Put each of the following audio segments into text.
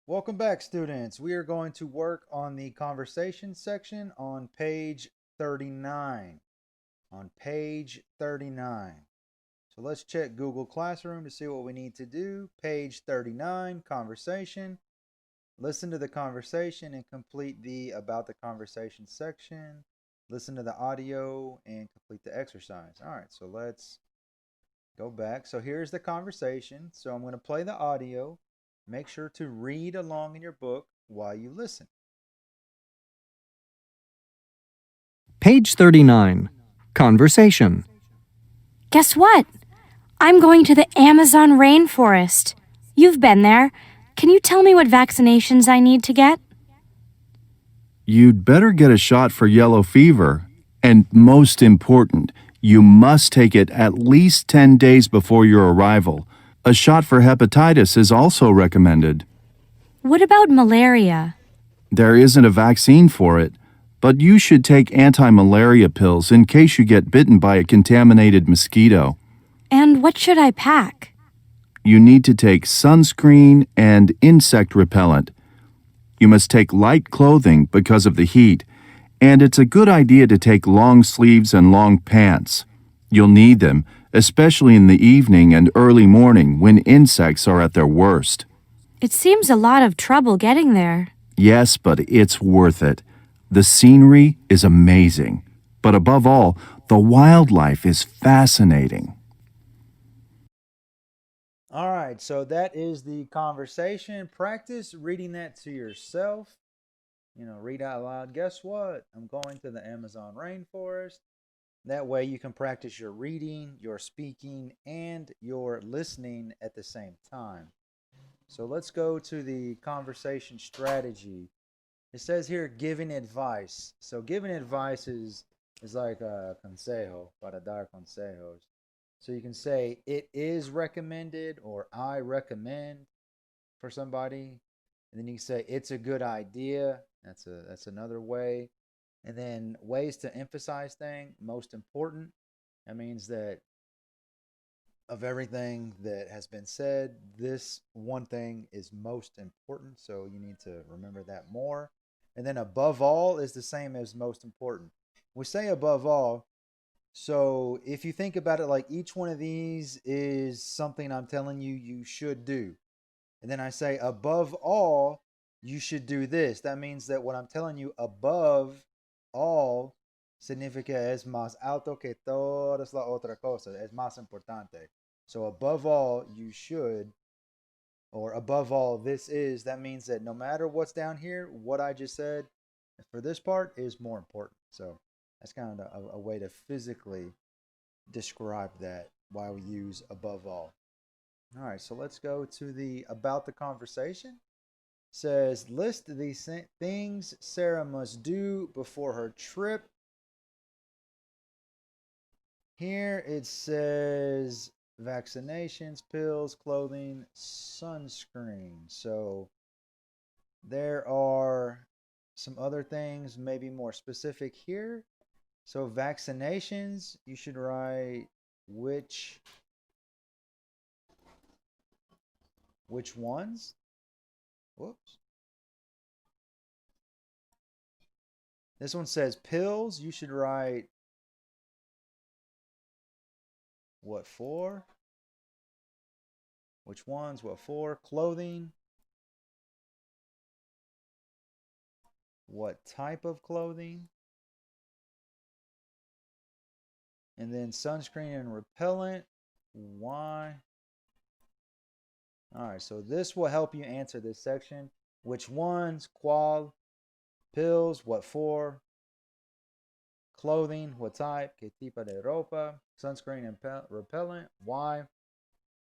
Welcome back, students. We are going to work on the conversation section on page 39. On page 39. So let's check Google Classroom to see what we need to do. Page 39, conversation. Listen to the conversation and complete the about the conversation section. Listen to the audio and complete the exercise. All right, so let's go back. So here's the conversation. So I'm going to play the audio. Make sure to read along in your book while you listen. Page 39. Conversation. Guess what? I'm going to the Amazon rainforest. You've been there. Can you tell me what vaccinations I need to get? You'd better get a shot for yellow fever. And most important, you must take it at least 10 days before your arrival. A shot for hepatitis is also recommended. What about malaria? There isn't a vaccine for it, but you should take anti-malaria pills in case you get bitten by a contaminated mosquito. And what should I pack? You need to take sunscreen and insect repellent. You must take light clothing because of the heat, and it's a good idea to take long sleeves and long pants. You'll need them, especially in the evening and early morning when insects are at their worst. It seems a lot of trouble getting there. Yes, but it's worth it. The scenery is amazing, but above all, the wildlife is fascinating. All right, so that is the conversation. Practice reading that to yourself. Read out loud. Guess what? I'm going to the Amazon rainforest. That way you can practice your reading, your speaking, and your listening at the same time. So let's go to the conversation strategy. It says here giving advice. So giving advice is like a consejo, para dar consejos. So you can say it is recommended or I recommend for somebody. And then you can say it's a good idea. That's another way. And then ways to emphasize things, most important. That means that of everything that has been said, this one thing is most important. So you need to remember that more. And then above all is the same as most important. We say above all. So if you think about it, like each one of these is something I'm telling you you should do. And then I say above all, you should do this. That means that what I'm telling you above all significa es más alto que todas las otras cosas. Es más importante. So above all, you should, or above all, this is. That means that no matter what's down here, what I just said for this part is more important. So that's kind of a way to physically describe that, why we use above all. All right, so let's go to the about the conversation. It says list the things Sarah must do before her trip. Here it says vaccinations, pills, clothing, sunscreen. So there are some other things, maybe more specific here. So vaccinations, you should write which ones. Whoops. This one says pills. You should write what for. Which ones, what for. Clothing. What type of clothing. And then sunscreen and repellent. Why? All right, so this will help you answer this section. Which ones, qual, pills, what for, clothing, what type, que tipo de ropa, sunscreen and repellent, why.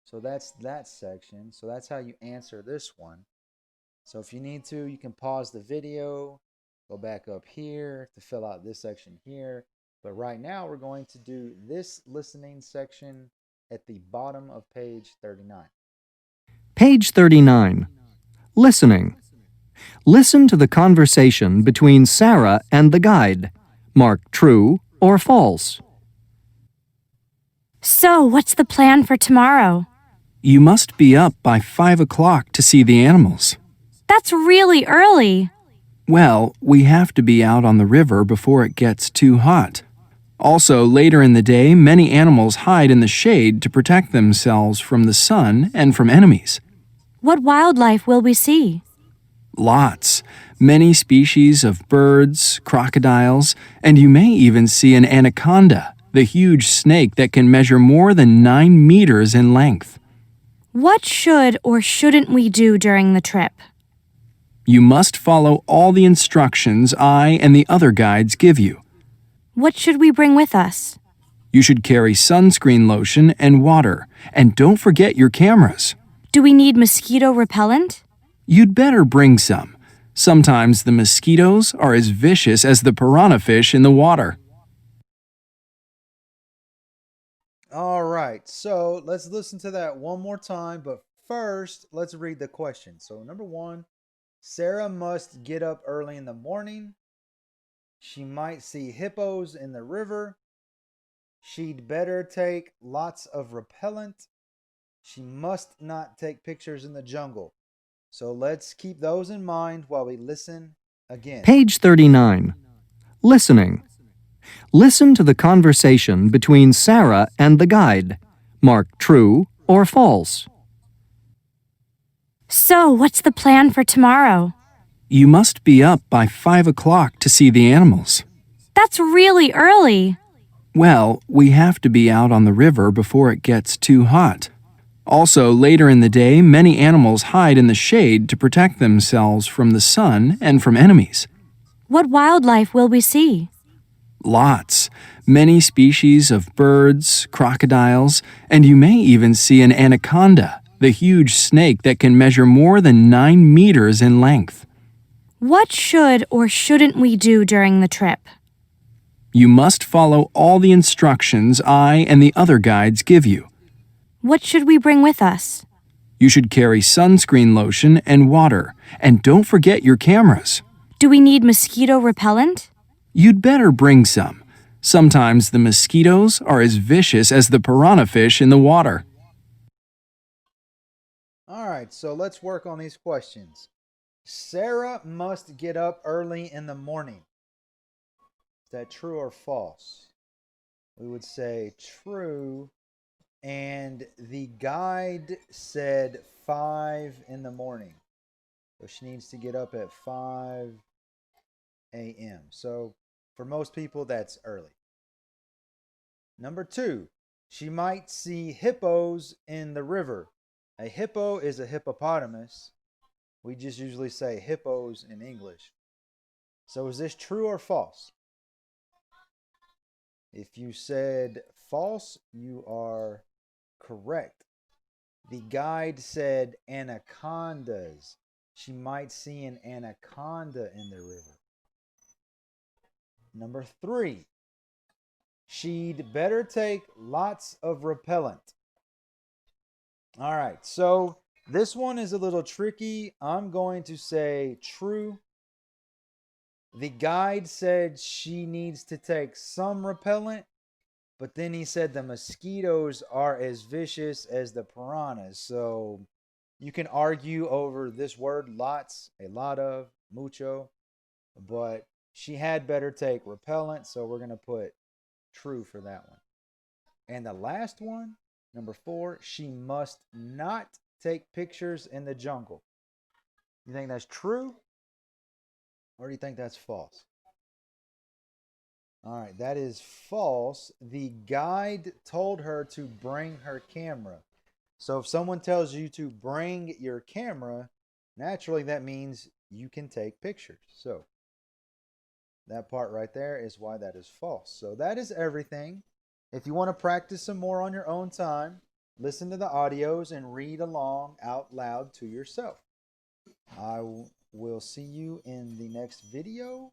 So that's that section. So that's how you answer this one. So if you need to, you can pause the video, go back up here to fill out this section here. But right now, we're going to do this listening section at the bottom of page 39. Page 39. Listening. Listen to the conversation between Sarah and the guide. Mark true or false. So, what's the plan for tomorrow? You must be up by 5 o'clock to see the animals. That's really early. Well, we have to be out on the river before it gets too hot. Also, later in the day, many animals hide in the shade to protect themselves from the sun and from enemies. What wildlife will we see? Lots. Many species of birds, crocodiles, and you may even see an anaconda, the huge snake that can measure more than 9 meters in length. What should or shouldn't we do during the trip? You must follow all the instructions I and the other guides give you. What should we bring with us? You should carry sunscreen lotion and water, and don't forget your cameras. Do we need mosquito repellent? You'd better bring some. Sometimes the mosquitoes are as vicious as the piranha fish in the water. All right, so let's listen to that one more time, but first, let's read the question. So, number one, Sarah must get up early in the morning. She might see hippos in the river. She'd better take lots of repellent. She must not take pictures in the jungle. So let's keep those in mind while we listen again. Page 39. Listening. Listen to the conversation between Sarah and the guide. Mark true or false. So, what's the plan for tomorrow? You must be up by 5 o'clock to see the animals. That's really early. Well, we have to be out on the river before it gets too hot. Also, later in the day, many animals hide in the shade to protect themselves from the sun and from enemies. What wildlife will we see? Lots. Many species of birds, crocodiles, and you may even see an anaconda, the huge snake that can measure more than 9 meters in length. What should or shouldn't we do during the trip? You must follow all the instructions I and the other guides give you. What should we bring with us? You should carry sunscreen lotion and water, and don't forget your cameras. Do we need mosquito repellent? You'd better bring some. Sometimes the mosquitoes are as vicious as the piranha fish in the water. All right, so let's work on these questions. Sarah must get up early in the morning. Is that true or false? We would say true. And the guide said 5 in the morning. So she needs to get up at 5 a.m. So for most people, that's early. Number 2, she might see hippos in the river. A hippo is a hippopotamus. We just usually say hippos in English. So is this true or false? If you said false, you are correct. The guide said anacondas. She might see an anaconda in the river. Number 3, she'd better take lots of repellent. All right, so this one is a little tricky. I'm going to say true. The guide said she needs to take some repellent, but then he said the mosquitoes are as vicious as the piranhas. So you can argue over this word, lots, a lot of, mucho, but she had better take repellent, so we're going to put true for that one. And the last one, number 4, she must not take pictures in the jungle. You think that's true? Or do you think that's false? All right, that is false. The guide told her to bring her camera. So if someone tells you to bring your camera, naturally that means you can take pictures. So that part right there is why that is false. So that is everything. If you want to practice some more on your own time, listen to the audios and read along out loud to yourself. I will see you in the next video.